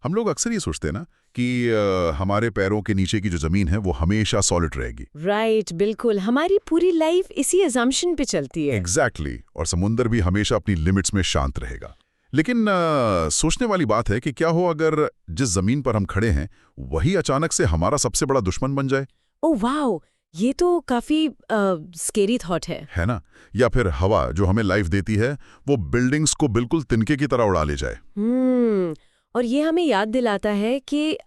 हम लोग अक्सर ये सोचते हैं ना कि हमारे पैरों के नीचे की जो जमीन है वो हमेशा सॉलिड रहेगी। राइट, बिल्कुल। हमारी पूरी लाइफ इसी अजम्पशन पे चलती है। एग्जैक्टली और समुंदर भी हमेशा अपनी लिमिट्स में शांत रहेगा। लेकिन सोचने वाली बात है कि क्या हो अगर जिस जमीन पर हम खड़े हैं वही अचानक से हमारा सबसे बड़ा दुश्मन बन जाए। ओह वाओ, ये तो काफी स्केरी थॉट है ना? या फिर हवा जो हमें लाइफ देती है वो बिल्डिंग्स को बिल्कुल तिनके की तरह उड़ा ले जाए। और ये हमें याद दिलाता है कि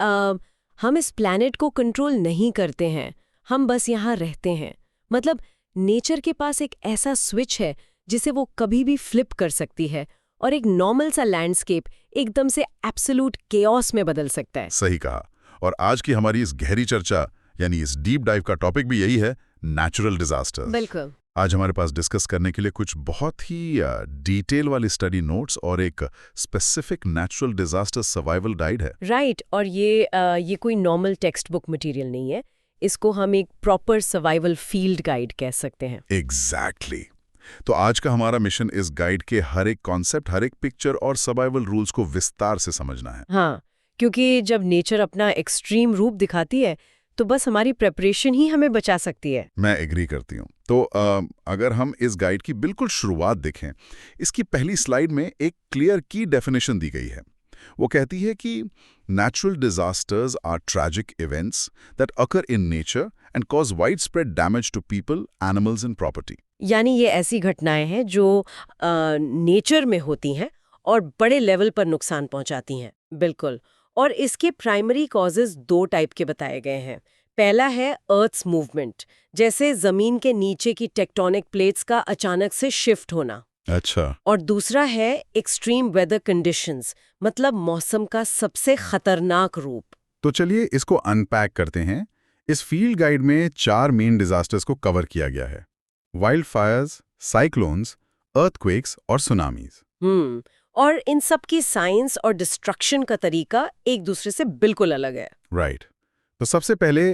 हम इस प्लैनेट को कंट्रोल नहीं करते हैं, हम बस यहाँ रहते हैं। मतलब नेचर के पास एक ऐसा स्विच है जिसे वो कभी भी फ्लिप कर सकती है और एक नॉर्मल सा लैंडस्केप एकदम से एब्सोल्यूट केओस में बदल सकता है। सही कहा। और आज की हमारी इस गहरी चर्चा यानी इस डीप डाइव का टॉपिक भी यही है, नेचुरल डिजास्टर्स। बिल्कुल। आज हमारे पास डिस्कस करने के लिए कुछ बहुत ही डिटेल वाली स्टडी नोट्स और एक specific natural disaster survival guide है। राइट, और ये कोई नॉर्मल टेक्स्ट बुक मटेरियल नहीं है, इसको हम एक प्रॉपर सर्वाइवल फील्ड गाइड कह सकते हैं। एग्जैक्टली। तो आज का हमारा मिशन इस गाइड के हर एक कॉन्सेप्ट, हर एक पिक्चर और सर्वाइवल रूल्स को विस्तार से समझना है। हाँ, क्योंकि जब नेचर अपना एक्सट्रीम रूप दिखाती है तो बस हमारी प्रेपरेशन ही हमें बचा सकती है। मैं एग्री करती हूँ। तो अगर हम इस गाइड की बिल्कुल शुरुआत देखें, इसकी पहली स्लाइड में एक क्लियर की डेफिनेशन दी गई है। वो कहती है कि natural disasters are tragic events that occur in nature and cause widespread damage to people, animals and property. यानी ये ऐसी घटनाएं हैं जो नेचर में होती हैं और बड़े लेवल पर नुकसान पहुंचाती हैं। बिल्कुल। और इसके प्राइमरी कॉजेज दो टाइप के बताए गए हैं। पहला है अर्थ्स मूवमेंट, जैसे जमीन के नीचे की टेक्टोनिक प्लेट्स का अचानक से शिफ्ट होना। अच्छा। और दूसरा है एक्सट्रीम वेदर कंडीशंस, मतलब मौसम का सबसे खतरनाक रूप। तो चलिए इसको अनपैक करते हैं। इस फील्ड गाइड में 4 मेन डिजास्टर्स को कवर किया गया है: वाइल्ड फायर्स, साइक्लोन्स, अर्थक्वेक्स और सुनामीज। और इन सब की साइंस और डिस्ट्रक्शन का तरीका एक दूसरे से बिल्कुल अलग है। राइट। तो सबसे पहले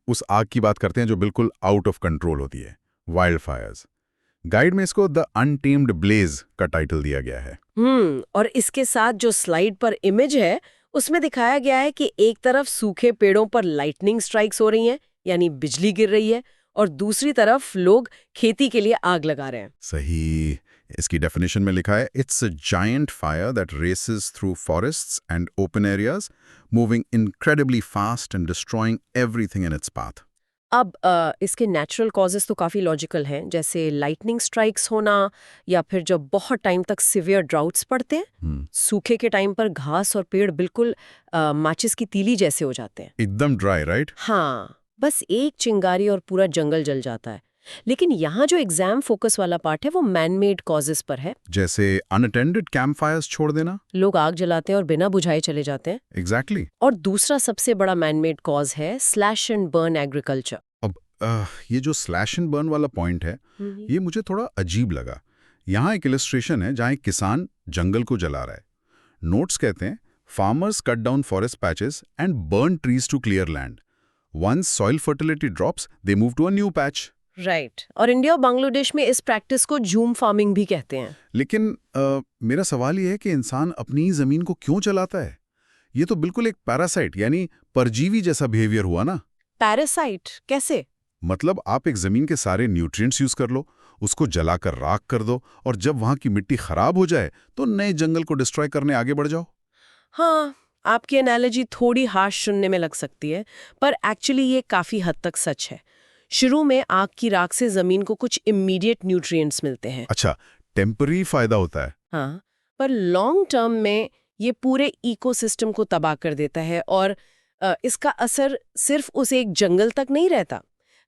उस आग की बात करते हैं जो बिल्कुल आउट ऑफ कंट्रोल होती है, वाइल्ड फायर्स। गाइड में इसको द अनटेम्ड ब्लेज का टाइटल दिया गया है। और इसके साथ जो स्लाइड पर इमेज है उसमें दिखाया गया है कि एक तरफ सूखे पेड़ों पर लाइटनिंग स्ट्राइक्स हो रही हैं, यानी बिजली गिर रही है, और दूसरी तरफ लोग खेती के लिए आग लगा रहे हैं। सही। इसकी डेफिनेशन में लिखा है, it's a giant fire that races through forests and open areas, moving incredibly fast and destroying everything in its path. अब इसके नेचुरल कॉजेस तो काफ़ी लॉजिकल हैं, जैसे लाइटनिंग स्ट्राइक्स होना, या फिर जब बहुत टाइम तक सिवियर ड्राउट्स पड़ते हैं। सूखे के टाइम पर घास और पेड़ बिल्कुल माचिस की तीली जैसे हो जाते हैं, एकदम ड्राई। राइट। हाँ, बस एक चिंगारी और पूरा जंगल जल जाता है। लेकिन यहाँ जो एग्जाम फोकस वाला पार्ट है वो मैन मेड कॉजेस पर है, जैसे अनअटेंडेड कैंप फायर्स छोड़ देना। लोग आग जलाते हैं और बिना बुझाए चले जाते हैं। एग्जैक्टली। और दूसरा सबसे बड़ा मैन मेड कॉज है स्लैश एंड बर्न एग्रीकल्चर। अब ये जो स्लैश एंड बर्न वाला पॉइंट है, ये मुझे थोड़ा अजीब लगा। यहाँ एक इलस्ट्रेशन है जहाँ एक किसान जंगल को जला रहा है। नोट्स कहते हैं, farmers cut down forest patches and burn trees to clear land. Once soil fertility drops, they move to a new patch. Right. और इंडिया और बांग्लादेश में इस प्रैक्टिस को जूम फार्मिंग भी कहते हैं। लेकिन मेरा सवाल ये है कि इंसान अपनी जमीन को क्यों जलाता है? ये तो बिल्कुल एक पैरासाइट यानी परजीवी जैसा बिहेवियर हुआ ना। पैरासाइट कैसे? मतलब आप एक जमीन के सारे न्यूट्रिएंट्स यूज कर लो, उसको जलाकर राख कर दो, और जब वहां की मिट्टी खराब हो जाए तो नए जंगल को डिस्ट्रॉय करने आगे बढ़ जाओ। हाँ, आपकी एनालॉजी थोड़ी हार्श सुनने में लग सकती है, पर एक्चुअली ये काफी हद तक सच है। शुरू में आग की राख से जमीन को कुछ इमीडिएट न्यूट्रिएंट्स मिलते हैं। अच्छा, टेम्पररी फायदा होता है। हाँ, पर लॉन्ग टर्म में ये पूरे इकोसिस्टम को तबाह कर देता है, और इसका असर सिर्फ उस एक जंगल तक नहीं रहता।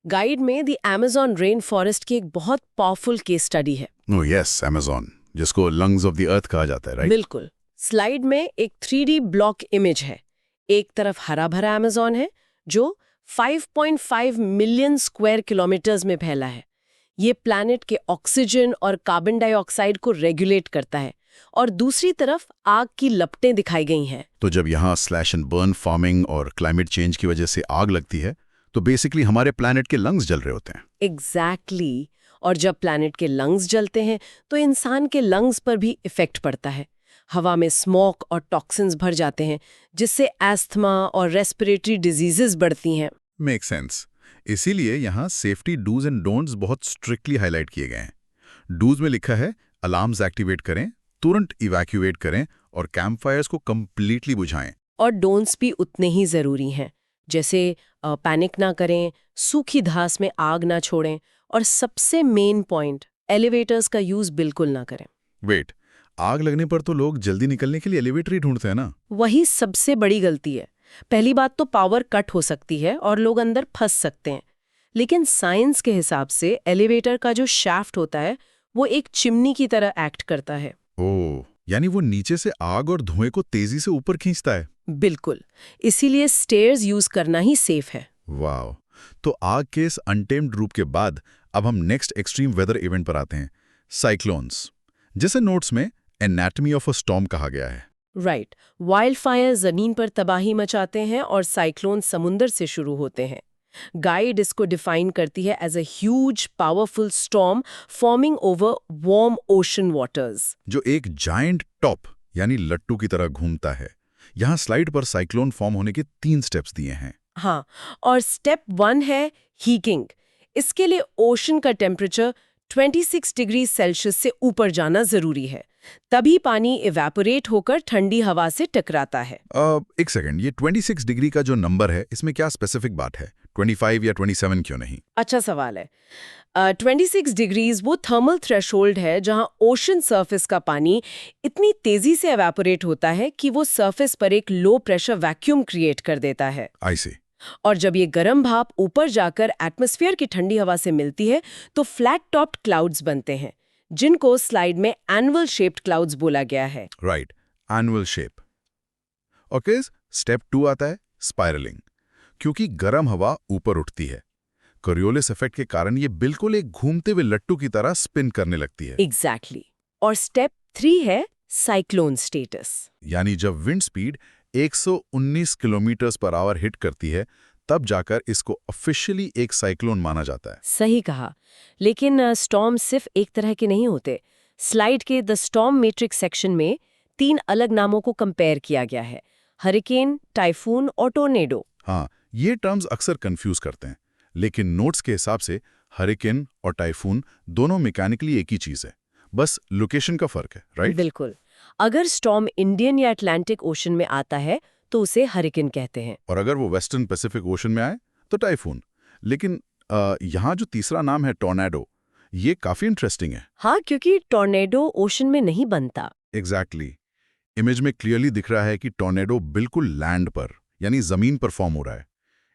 गाइड में द अमेज़न रेन फॉरेस्ट की एक बहुत पावरफुल केस स्टडी है। ओह यस, अमेज़न, जिसको लंग्स ऑफ द अर्थ कहा जाता है, राइट? बिल्कुल। स्लाइड में एक 3D ब्लॉक इमेज है। एक तरफ हरा भरा अमेज़न है जो 5.5 मिलियन स्क्वायर किलोमीटर्स में फैला है। ये प्लैनेट के ऑक्सीजन और कार्बन डाइऑक्साइड को रेगुलेट करता है, और दूसरी तरफ आग की लपटें दिखाई गई हैं। तो जब यहाँ स्लैश एंड बर्न फार्मिंग और क्लाइमेट चेंज की वजह से आग लगती है तो बेसिकली हमारे प्लैनेट के लंग्स जल रहे होते हैं। एग्जैक्टली। और जब प्लैनेट के लंग्स जलते हैं तो इंसान के लंग्स पर भी इफेक्ट पड़ता है। हवा में स्मोक और टॉक्सिन्स भर जाते हैं, जिससे एस्थमा और रेस्पिरेटरी डिजीजेस बढ़ती हैं। Make sense. इसीलिए यहाँ सेफ्टी डूज एंड डोंट्स बहुत स्ट्रिक्टली हाईलाइट किए गए हैं। डूज में लिखा है अलार्म्स एक्टिवेट करें, तुरंत इवैक्यूएट करें और कैंप फायर्स को कंप्लीटली बुझाएं। और डोंट्स भी उतने ही ज़रूरी हैं, जैसे पैनिक ना करें, सूखी घास में आग ना छोड़ें और सबसे मेन पॉइंट, एलिवेटर्स का यूज़ बिल्कुल ना करें। वेट, आग लगने पर तो लोग जल्दी निकलने के लिए एलिवेटर ही ढूंढते हैं ना? वही सबसे बड़ी गलती है। पहली बात तो पावर कट हो सकती है और लोग अंदर फंस सकते हैं, लेकिन साइंस के हिसाब से एलिवेटर का जो शाफ्ट होता है वो एक चिमनी की तरह एक्ट करता है। ओह, यानी वो नीचे से आग और धुएं को तेजी से ऊपर खींचता है। बिल्कुल, इसीलिए स्टेयर्स यूज करना ही सेफ है। वाह। तो आग के इस अनटेम्ड रूप के बाद अब हम नेक्स्ट एक्सट्रीम वेदर इवेंट पर आते हैं, साइक्लोन्स, जिसे नोट्स में एनाटमी ऑफ अ स्टॉर्म कहा गया है। राइट, वाइल्ड फायर जमीन पर तबाही मचाते हैं और साइक्लोन समुंदर से शुरू होते हैं। गाइड इसको डिफाइन करती है as a huge powerful storm forming over warm ocean waters. जो एक जायंट टॉप यानी लट्टू की तरह घूमता है। यहाँ स्लाइड पर साइक्लोन फॉर्म होने के 3 स्टेप्स दिए हैं। हाँ, और स्टेप 1 है हीटिंग। इसके लिए ओशन का टेम्परेचर 26 डिग्री सेल्सियस से ऊपर जाना जरूरी है, तभी पानी इवेपोरेट होकर ठंडी हवा से टकराता है। एक सेकंड, ये 26 डिग्री का जो नंबर है, इसमें क्या स्पेसिफिक बात है? 25 या 27 क्यों नहीं? अच्छा सवाल है। 26 डिग्रीज वो थर्मल थ्रेशोल्ड है जहां ओशन सरफेस का पानी इतनी तेजी से एवेपोरेट होता है कि वो सरफेस पर एक लो प्रेशर वैक्यूम क्रिएट कर देता है। आई सी। और जब ये गर्म भाप ऊपर जाकर एटमॉस्फेयर की ठंडी हवा से मिलती है तो फ्लैट टॉप्ड क्लाउड्स बनते हैं, जिनको स्लाइड में एनुअल शेप्ड क्लाउड्स बोला गया है। Right, annual shape. Okay, step 2 आता है स्पाइरलिंग। क्योंकि गर्म हवा ऊपर उठती है, कोरियोलिस इफेक्ट के कारण ये बिल्कुल एक घूमते हुए लट्टू की तरह स्पिन करने लगती है। एग्जैक्टली। और स्टेप 3 है साइक्लोन स्टेटस। यानी जब wind speed 119 kilometre per hour hit करती है, तब जाकर इसको ऑफिशियली एक साइक्लोन माना जाता है। सही कहा। लेकिन स्टॉर्म सिर्फ एक तरह के नहीं होते। स्लाइड के द स्टॉर्म मैट्रिक्स सेक्शन में 3 अलग नामों को कंपेयर किया गया है, हरिकेन, टाइफून और टोर्नेडो। हाँ, ये टर्म्स अक्सर कंफ्यूज करते हैं, लेकिन नोट्स के हिसाब से हरिकेन और टाइफून दोनों मैकेनिकली एक ही चीज है, बस लोकेशन का फर्क है, राइट? बिल्कुल। अगर स्टॉर्म इंडियन या अटलांटिक ओशन में आता है तो उसे हरिकेन कहते हैं। और अगर वो वेस्टर्न पैसिफिक ओशन में आए तो टाइफून। लेकिन यहाँ जो तीसरा नाम है टॉर्नेडो, ये काफी इंटरेस्टिंग है। हाँ, क्योंकि टॉर्नेडो ओशन में नहीं बनता। एग्जैक्टली। इमेज में क्लियरली दिख रहा है कि टॉर्नेडो बिल्कुल लैंड पर यानी जमीन पर फॉर्म हो रहा है।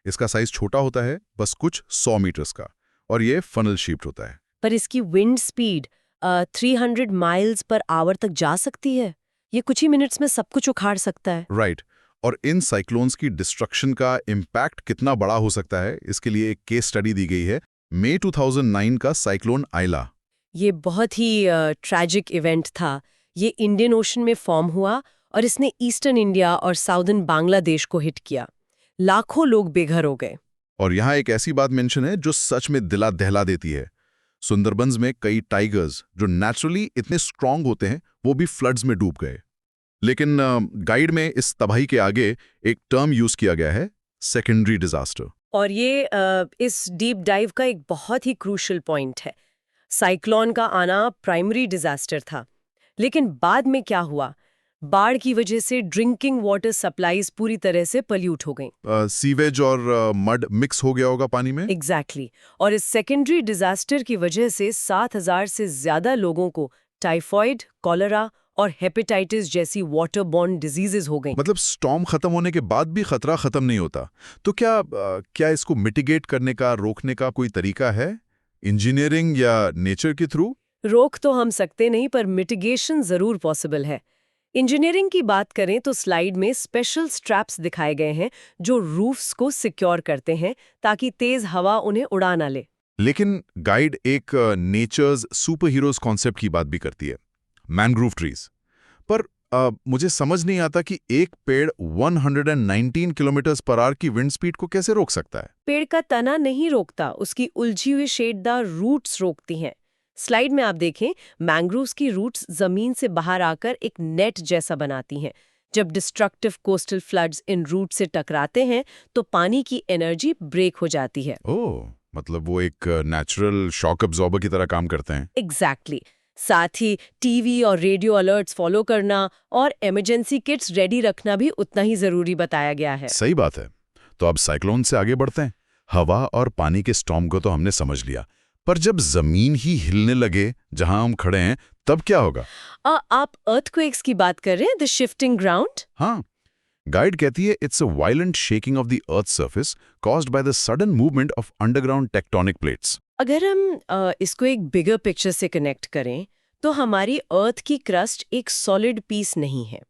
इसका साइज छोटा होता है, बस कुछ 100 मीटर्स का, और ये फनल शेप्ड होता है। पर इसकी wind speed 300 miles per hour तक जा सकती है। ये कुछ ही मिनट्स में सब कुछ उखाड़ सकता है। राइट। और इन साइक्लोन्स की डिस्ट्रक्शन का इम्पैक्ट कितना बड़ा हो सकता है, इसके लिए एक केस स्टडी दी गई है, मई 2009 का साइक्लोन आइला। ये बहुत ही ट्रैजिक इवेंट था। ये इंडियन ओशन में फॉर्म हुआ और इसने ईस्टर्न इंडिया और साउदर्न बांग्लादेश को हिट किया। लाखों लोग बेघर हो गए। और यहाँ एक ऐसी बात मेंशन है जो सच में दिला दहला देती है। सुंदरबंस में कई टाइगर्स जो नेचुरली इतने स्ट्रांग होते हैं, वो भी फ्लड्स में डूब गए। लेकिन गाइड में इस तबाही के आगे एक टर्म यूज किया गया है, सेकेंडरी डिजास्टर। और ये इस डीप डाइव का एक बहुत ही क्रूशियल पॉइंट है। साइक्लोन का आना प्राइमरी डिजास्टर था, लेकिन बाद में क्या हुआ? बाढ़ की वजह से ड्रिंकिंग वाटर सप्लाईज पूरी तरह से पल्यूट हो गई। सीवेज और मड मिक्स हो गया होगा पानी में। एग्जैक्टली। और इस सेकेंडरी डिजास्टर की वजह से 7,000 से ज्यादा लोगों को टाइफॉइड, कॉलेरा और हेपेटाइटिस जैसी वाटर बॉर्न डिजीजेज हो गई। मतलब स्टॉर्म खत्म होने के बाद भी खतरा खत्म नहीं होता। तो क्या इसको मिटिगेट करने का, रोकने का कोई तरीका है, इंजीनियरिंग या नेचर के थ्रू? रोक तो हम सकते नहीं, पर मिटिगेशन जरूर पॉसिबल है। इंजीनियरिंग की बात करें तो स्लाइड में स्पेशल स्ट्रैप्स दिखाए गए हैं जो रूफ्स को सिक्योर करते हैं ताकि तेज हवा उन्हें उड़ा ना ले। लेकिन गाइड एक नेचर्स सुपर हीरोज कॉन्सेप्ट की बात भी करती है, मैनग्रोव ट्रीज। पर मुझे समझ नहीं आता कि एक पेड़ 119 किलोमीटर पर आवर की विंड स्पीड को कैसे रोक सकता है। पेड़ का तना नहीं रोकता, उसकी उलझी हुई शेडदार रूट्स रोकती हैं। स्लाइड में आप देखें, मैंग्रोव्स की रूट्स जमीन से बाहर आकर एक नेट जैसा बनाती हैं। जब डिस्ट्रक्टिव कोस्टल फ्लड्स इन रूट से टकराते हैं तो पानी की एनर्जी ब्रेक हो जाती है। ओह, मतलब वो एक नेचुरल शॉक अब्जॉर्बर की तरह काम करते हैं। एग्जैक्टली। साथ ही टीवी और रेडियो अलर्ट्स फॉलो करना और इमरजेंसी किट्स रेडी रखना भी उतना ही जरूरी बताया गया है। सही बात है। तो अब साइक्लोन से आगे बढ़ते हैं। हवा और पानी के स्टॉर्म को तो हमने समझ लिया, पर जब जमीन ही हिलने लगे जहां हम खड़े हैं, तब क्या होगा? आप अर्थक्वेक्स की बात कर रहे हैं, द शिफ्टिंग ग्राउंड? हाँ, गाइड कहती है it's a violent shaking of the earth surface caused by the sudden movement of underground tectonic plates. अगर हम इसको एक बिगर पिक्चर से कनेक्ट करें तो हमारी अर्थ की क्रस्ट एक सॉलिड पीस नहीं है।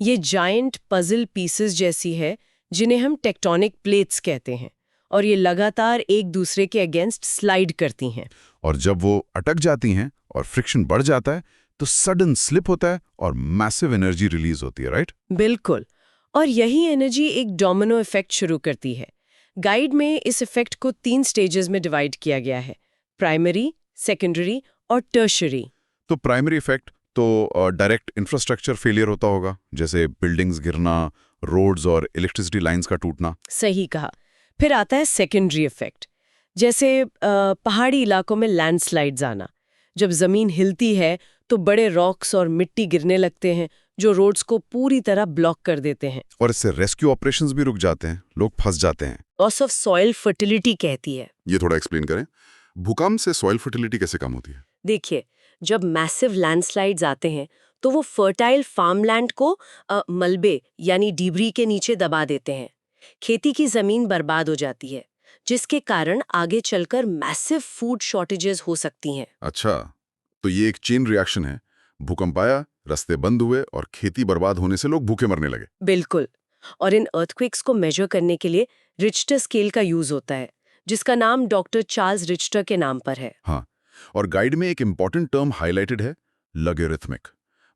ये जायंट पजल पीसेस जैसी है जिन्हें हम टेक्टोनिक प्लेट्स कहते हैं, और ये लगातार एक दूसरे के अगेंस्ट स्लाइड करती हैं। और जब वो अटक जाती हैं और फ्रिक्शन बढ़ जाता है तो सडन स्लिप होता है और मैसिव एनर्जी रिलीज होती है, राइट? बिल्कुल। और यही एनर्जी एक डोमिनो इफेक्ट शुरू करती है। गाइड में इस इफेक्ट को 3 स्टेजेस में डिवाइड किया गया है, प्राइमरी, सेकेंडरी और टर्शरी। तो प्राइमरी इफेक्ट तो डायरेक्ट इंफ्रास्ट्रक्चर फेलियर होता होगा, जैसे बिल्डिंग्स गिरना, रोड्स और इलेक्ट्रिसिटी लाइंस का टूटना। सही कहा। फिर आता है सेकेंडरी इफेक्ट, जैसे पहाड़ी इलाकों में लैंडस्लाइड्स आना। जब जमीन हिलती है तो बड़े रॉक्स और मिट्टी गिरने लगते हैं जो रोड्स को पूरी तरह ब्लॉक कर देते हैं। और इससे रेस्क्यू ऑपरेशंस भी रुक जाते हैं, लोग फंस जाते हैं। लॉस ऑफ सॉइल फर्टिलिटी कहती है। ये थोड़ा एक्सप्लेन करें, भूकंप से सॉइल फर्टिलिटी कैसे कम होती है? देखिए, जब मैसिव लैंडस्लाइड्स आते हैं तो वो फर्टाइल फार्मलैंड को मलबे यानी डिब्री के नीचे दबा देते हैं। खेती की जमीन बर्बाद हो जाती है, जिसके कारण आगे चलकर मैसिव फूड शॉर्टेजेस हो सकती हैं। अच्छा, तो ये एक चेन रिएक्शन है। भूकंप आया, रास्ते बंद हुए और खेती बर्बाद होने से लोग भूखे मरने लगे। बिल्कुल। और इन अर्थक्वेक्स को मेजर करने के लिए रिच्टर स्केल का यूज होता है, जिसका नाम डॉक्टर चार्ल्स रिच्टर के नाम पर है। हाँ, और गाइड में एक इंपॉर्टेंट टर्म हाईलाइटेड है, लॉगरिथमिक।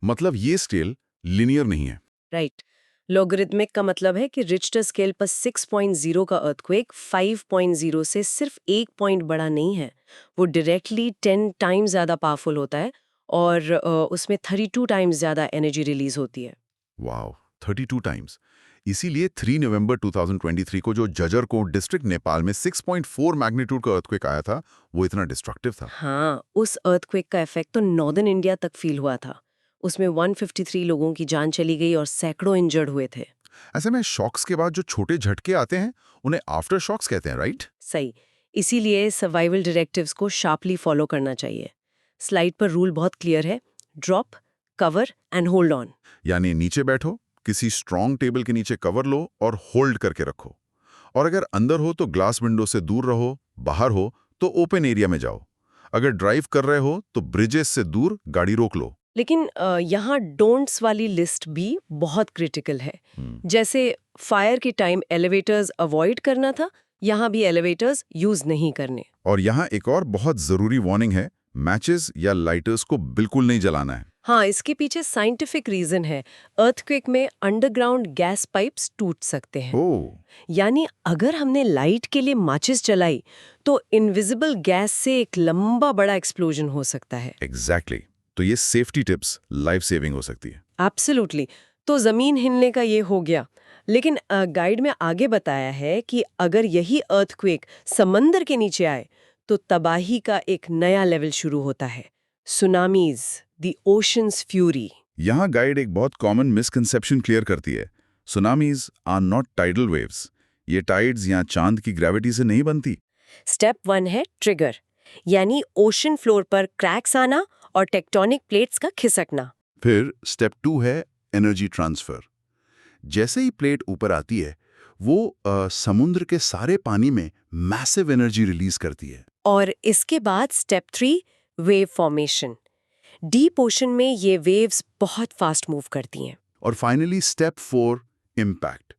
मतलब ये स्केल लिनियर नहीं है। राइट। लॉगरिथमिक का मतलब है कि रिच्टर स्केल पर 6.0 का अर्थक्वेक 5.0 से सिर्फ 1 पॉइंट बड़ा नहीं है, वो डायरेक्टली 10 टाइम्स ज्यादा पावरफुल होता है और उसमें 32 टाइम्स ज्यादा एनर्जी रिलीज होती है। Wow, 32 times. इसीलिए 3 नवंबर 2023 को जो जजरकोट डिस्ट्रिक्ट नेपाल में 6.4 मैग्नीट्यूड का अर्थक्वेक आया था, वो इतना डिस्ट्रक्टिव था। हाँ, उस अर्थक्वेक का इफेक्ट तो नॉर्दर्न इंडिया तक फील हुआ था। उसमें 153 लोगों की जान चली गई और सैकड़ों इंजर्ड हुए थे। ऐसे में शॉक्स के बाद जो छोटे झटके आते हैं, उन्हें आफ्टर शॉक्स कहते हैं, राइट? सही। इसीलिए सर्वाइवल डायरेक्टिव्स को शार्पली फॉलो करना चाहिए। स्लाइड पर रूल बहुत क्लियर है, drop, cover and hold on. यानी नीचे बैठो, किसी स्ट्रॉन्ग टेबल के नीचे कवर लो और होल्ड करके रखो। और अगर अंदर हो तो ग्लास विंडो से दूर रहो, बाहर हो तो ओपन एरिया में जाओ। अगर ड्राइव कर रहे हो तो ब्रिजेस से दूर गाड़ी रोक लो। लेकिन यहाँ डोंट्स वाली लिस्ट भी बहुत क्रिटिकल है। जैसे फायर के टाइम एलिवेटर्स अवॉइड करना था, यहाँ भी एलिवेटर्स यूज नहीं करने। और यहाँ एक और बहुत जरूरी वार्निंग है, मैचेस या लाइटर्स को बिल्कुल नहीं जलाना है। हाँ, इसके पीछे साइंटिफिक रीजन है। अर्थक्वेक में अंडरग्राउंड गैस पाइप्स टूट सकते हैं। यानी अगर हमने लाइट के लिए माचिस जलाई तो इनविजिबल गैस से एक लंबा बड़ा एक्सप्लोजन हो सकता है। एग्जैक्टली। तो ये सेफ्टी टिप्स लाइफ सेविंग हो सकती है। एब्सोल्युटली। तो जमीन हिलने का ये हो गया, लेकिन गाइड में आगे बताया है कि अगर यही अर्थक्वेक समंदर के नीचे आए तो तबाही का एक नया लेवल शुरू होता है, सुनामीज, द ओशंस फ्यूरी। यहाँ गाइड एक बहुत कॉमन मिसकंसेप्शन क्लियर करती है। Tsunamis are not tidal waves. ये टाइड्स या चांद की ग्रेविटी से नहीं बनती। स्टेप 1 है ट्रिगर, यानी ओशन फ्लोर पर क्रैक्स आना और टेक्टोनिक प्लेट्स का खिसकना। फिर स्टेप 2 है एनर्जी ट्रांसफर। जैसे ही प्लेट ऊपर आती है, वो समुद्र के सारे पानी में मैसिव एनर्जी रिलीज करती है। और इसके बाद step 3 wave formation. Deep ocean में ये वेव्स बहुत फास्ट मूव करती हैं। और फाइनली स्टेप 4 इम्पैक्ट।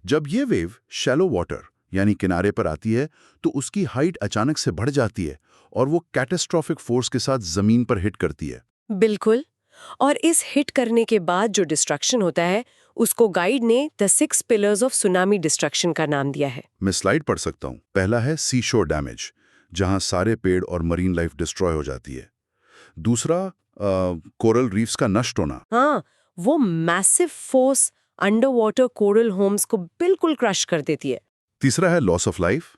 जब ये वेव शैलो वाटर यानी किनारे पर आती है तो उसकी हाइट अचानक से बढ़ जाती है और वो कैटास्ट्रोफिक फोर्स के साथ जमीन पर हिट करती है। बिल्कुल। और इस हिट करने के बाद जो डिस्ट्रक्शन होता है उसको गाइड ने the 6 pillars of tsunami destruction का नाम दिया है। मैं स्लाइड पढ़ सकता हूँ। पहला है सी शोर डैमेज, जहाँ सारे पेड़ और मरीन लाइफ डिस्ट्रॉय हो जाती है। दूसरा कोरल रीफ्स का नष्ट होना। हाँ, वो massive force under water coral homes को बिल्कुल क्रश कर देती है। तीसरा है लॉस ऑफ लाइफ।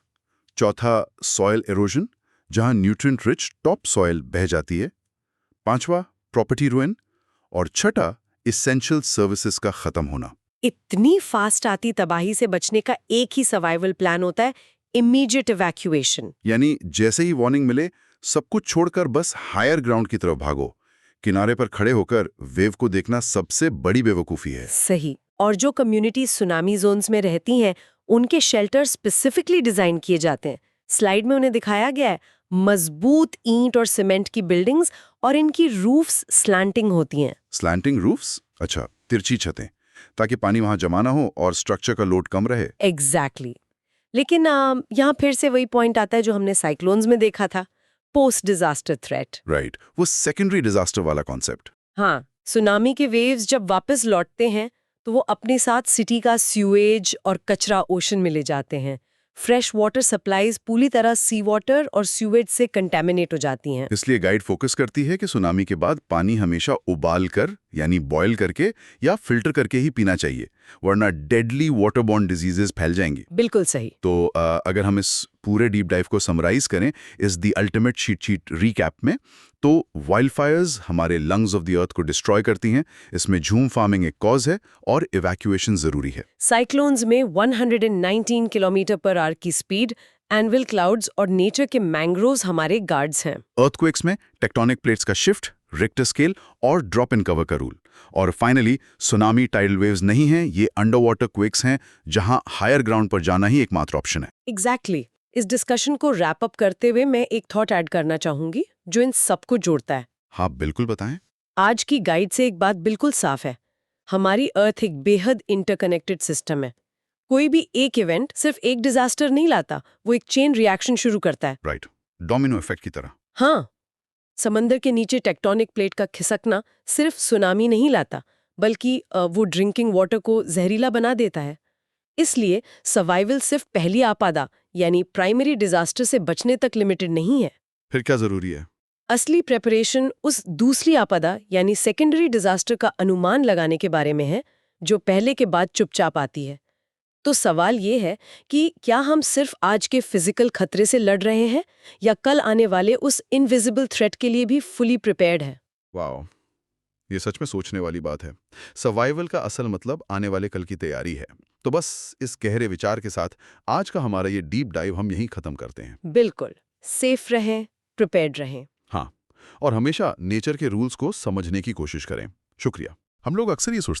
चौथा सॉयल एरोजन, जहां न्यूट्रिएंट रिच टॉप सॉयल बह जाती है। पांचवा प्रॉपर्टी रुइन। और छठा इसेंशियल सर्विसेज का खत्म होना। इतनी फास्ट आती तबाही से बचने का एक ही सर्वाइवल प्लान होता है, इमीडिएट इवैक्यूएशन। यानी जैसे ही वार्निंग मिले सब कुछ छोड़कर बस हायर ग्राउंड की तरफ भागो। किनारे पर खड़े होकर वेव को देखना सबसे बड़ी बेवकूफ़ी है। सही। और जो कम्युनिटी सुनामी जोन्स में रहती हैं, उनके शेल्टर स्पेसिफिकली डिजाइन किए जाते हैं। स्लाइड में उन्हें दिखाया गया है मजबूत ईंट और सीमेंट की बिल्डिंग्स, और इनकी रूफ्स स्लैंटिंग होती हैं। स्लैंटिंग रूफ्स, अच्छा, तिरछी छतें, ताकि पानी वहां जमा ना हो और स्ट्रक्चर का लोड कम रहे। एग्जैक्टली। लेकिन यहाँ फिर से वही पॉइंट आता है जो हमने साइक्लोन्स में देखा था, पोस्ट डिजास्टर थ्रेट। राइट, वो सेकेंडरी डिजास्टर वाला कॉन्सेप्ट। हाँ, सुनामी के वेव्स जब वापस लौटते हैं तो वो अपने साथ सिटी का सीवेज और कचरा ओशन में ले जाते हैं। फ्रेश वाटर सप्लाईज पूरी तरह सी वाटर और सीवेज से कंटेमिनेट हो जाती हैं। इसलिए गाइड फोकस करती है कि सुनामी के बाद पानी हमेशा उबाल कर, यानी बॉयल करके या फिल्टर करके ही पीना चाहिए, वरना डेडली वाटरबॉर्न डिजीजेस फैल जाएंगी। बिल्कुल सही। तो अगर हम इस पूरे डीप डाइव को समराइज करें इस दी अल्टीमेट शीट रीकैप में, तो वाइल्ड फायर्स हमारे लंग्स ऑफ द अर्थ को डिस्ट्रॉय करती हैं। इसमें झूम फार्मिंग एक कॉज है और इवैक्यूएशन जरूरी है। साइक्लोन्स में 119 किलोमीटर पर आवर की स्पीड, एनविल क्लाउड्स और नेचर के मैंग्रोव्स हमारे गार्ड्स हैं। अर्थक्वेक्स में टेक्टोनिक प्लेट्स का शिफ्ट, रिक्टर स्केल और ड्रॉप इन कवर का रूल। और फाइनली सुनामी टाइडल वेव्स नहीं हैं, ये अंडर वाटर क्वेक्स हैं, जहां हायर ग्राउंड पर जाना ही एकमात्र ऑप्शन है। एग्जैक्टली। इस डिस्कशन को रैप अप करते हुए मैं एक थॉट ऐड करना चाहूंगी जो इन सबको जोड़ता है। हाँ बिल्कुल, बताएं। आज की गाइड से एक बात बिल्कुल साफ है, हमारी अर्थ एक बेहद इंटरकनेक्टेड सिस्टम है। कोई भी एक इवेंट सिर्फ एक डिजास्टर नहीं लाता, वो एक चेन रिएक्शन शुरू करता है। राइट, डोमिनो इफेक्ट की तरह। हाँ, समंदर के नीचे टेक्टोनिक प्लेट का खिसकना सिर्फ सुनामी नहीं लाता, बल्कि वो ड्रिंकिंग वाटर को जहरीला बना देता है। इसलिए सर्वाइवल सिर्फ पहली आपदा यानी प्राइमरी डिजास्टर से बचने तक लिमिटेड नहीं है। फिर क्या जरूरी है? असली प्रेपरेशन उस दूसरी आपदा यानी सेकेंडरी डिजास्टर का अनुमान लगाने के बारे में है, जो पहले के बाद चुपचाप आती है। तो सवाल ये है कि क्या हम सिर्फ आज के फिजिकल खतरे से लड़ रहे हैं, या कल आने वाले उस इनविजिबल थ्रेट के लिए भी फुली प्रिपेयर्ड हैं? वाओ, ये सच में सोचने वाली बात है। सर्वाइवल का असल मतलब आने वाले कल की तैयारी है। तो बस इस गहरे विचार के साथ आज का हमारा ये डीप डाइव हम यहीं खत्म करते हैं। बिल्कुल, सेफ रहें, प्रिपेयर्ड रहें। हाँ, और हमेशा नेचर के रूल्स को समझने की कोशिश करें। शुक्रिया। हम लोग अक्सर ये सोचते हैं